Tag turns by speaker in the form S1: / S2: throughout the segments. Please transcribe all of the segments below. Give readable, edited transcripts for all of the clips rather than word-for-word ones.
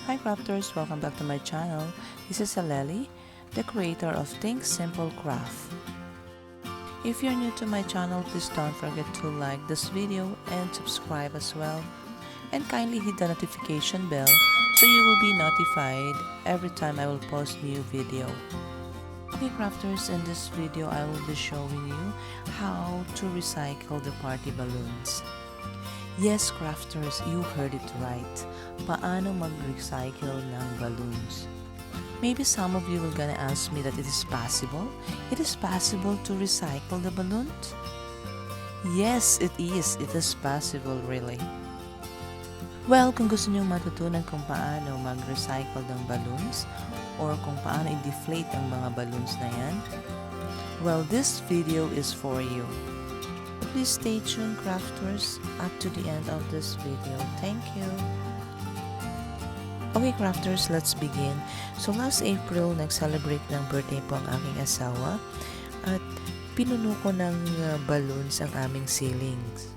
S1: Hi crafters, welcome back to my channel. This is Aleli, the creator of ThinkSimple Craft. If you're new to my channel, please don't forget to like this video and subscribe as well. And kindly hit the notification bell so you will be notified every time I will post new video. Okay crafters, in this video I will be showing you how to recycle the party balloons. Yes crafters, you heard it right. Paano mag-recycle ng balloons? Maybe some of you will gonna ask me that it is possible? It is possible to recycle the balloons? Yes, it is. It is possible really. Well, kung gusto nyo matutunan kung paano mag-recycle ng balloons or kung paano i-deflate ang mga balloons na yan, well, this video is for you. Please stay tuned, crafters, up to the end of this video. Thank you. Okay, crafters, let's begin. So, last April, nag-celebrate ng birthday po ang aking asawa at pinuno ko ng balloons ang aming ceilings.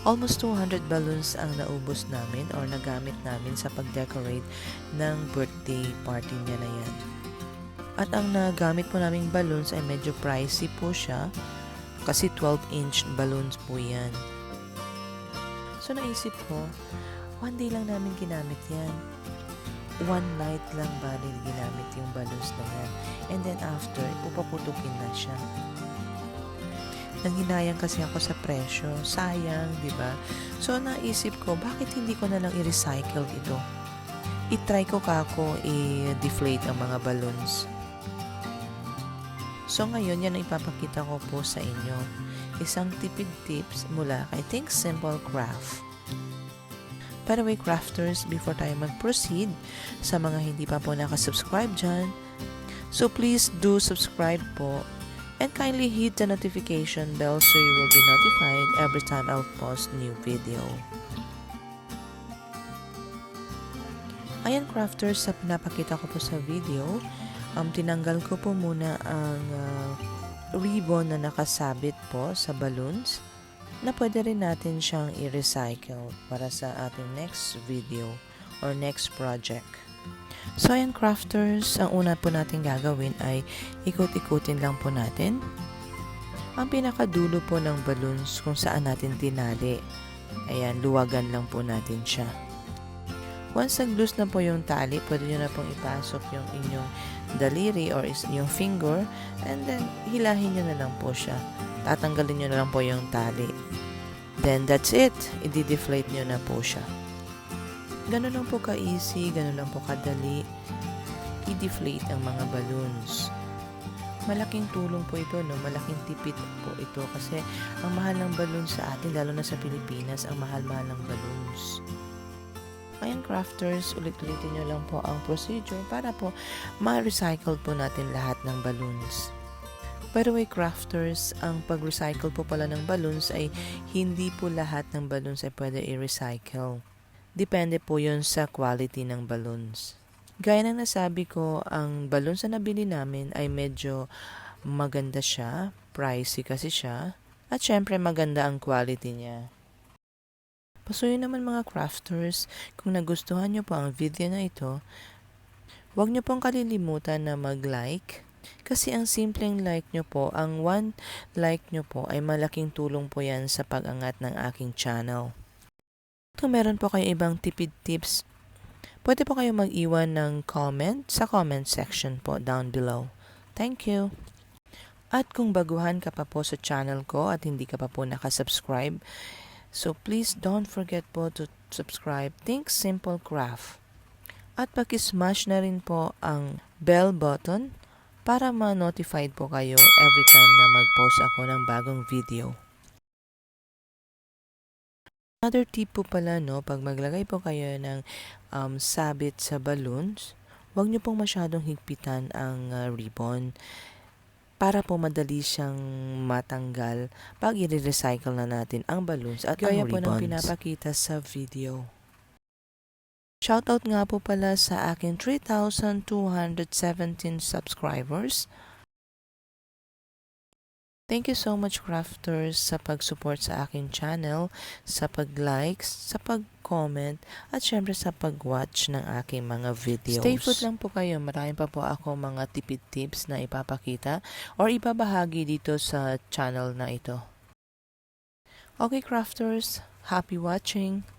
S1: Almost 200 balloons ang naubos namin or nagamit namin sa pag-decorate ng birthday party niya na yan. At ang nagamit po naming balloons ay medyo pricey po siya kasi 12-inch balloons po yan. So naisip ko, one day lang namin ginamit yan. One night lang bali ginamit yung balloons na yan. And then after, pupaputukin na siya. Nanghinayang kasi ako sa presyo. Sayang, di ba? So naisip ko, bakit hindi ko na lang i-recycle ito? I-try ko kako i-deflate ang mga balloons. So ngayon, yan ang ipapakita ko po sa inyo. Isang tipid tips mula kay ThinkSimple Craft. By the way, crafters, before tayo mag-proceed, sa mga hindi pa po nakasubscribe dyan, so please do subscribe po and kindly hit the notification bell so you will be notified every time I'll post new video. Ayan crafters, sa pinapakita ko po sa video, tinanggal ko po muna ang ribbon na nakasabit po sa balloons na pwede rin natin siyang i-recycle para sa ating next video or next project. So ayan crafters, ang una po natin gagawin ay ikot-ikutin lang po natin ang pinakadulo po ng balloons kung saan natin tinali. Ayan, luwagan lang po natin siya. Once nag-loose na po yung tali, pwede nyo na pong ipasok yung inyong daliri or yung finger and then hilahin nyo na lang po siya. Tatanggalin nyo na lang po yung tali. Then that's it. I-deflate nyo na po siya. Ganun lang po ka-easy, ganun lang po kadali i-deflate ang mga balloons. Malaking tulong po ito, no? Malaking tipid po ito kasi ang mahal ng balloons sa atin, lalo na sa Pilipinas, ang mahal-mahal ng balloons. Ayan crafters, ulit-ulitin nyo lang po ang procedure para po ma-recycle po natin lahat ng balloons. By the way crafters, ang pag-recycle po pala ng balloons ay hindi po lahat ng balloons ay pwede i-recycle. Depende po yun sa quality ng balloons. Gaya ng nasabi ko, ang balloons na nabili namin ay medyo maganda siya, pricey kasi siya, at syempre maganda ang quality niya. Pasuyo naman mga crafters, kung nagustuhan nyo po ang video na ito, huwag nyo pong kalilimutan na mag-like. Kasi ang simpleng like nyo po, ang one like nyo po ay malaking tulong po yan sa pag-angat ng aking channel. Kung meron po kayo ibang tipid tips, pwede po kayo mag-iwan ng comment sa comment section po down below. Thank you! At kung baguhan ka pa po sa channel ko at hindi ka pa po nakasubscribe, so please don't forget po to subscribe ThinkSimple Craft. At paki-smash na rin po ang bell button para ma-notified po kayo every time na mag-post ako ng bagong video. Another tip po pala, no, pag maglagay po kayo ng sabit sa balloons, huwag nyo pong masyadong higpitan ang ribbon para po madali siyang matanggal pag i-recycle na natin ang balloons at ang ribbons. Gaya po ng pinapakita sa video. Shoutout nga po pala sa aking 3,217 subscribers. Thank you so much, crafters, sa pag-support sa aking channel, sa pag-likes, sa pag-comment, at syempre sa pag-watch ng aking mga videos. Stay put lang po kayo. Marami pa po ako mga tipid tips na ipapakita or ibabahagi dito sa channel na ito. Okay, crafters, happy watching!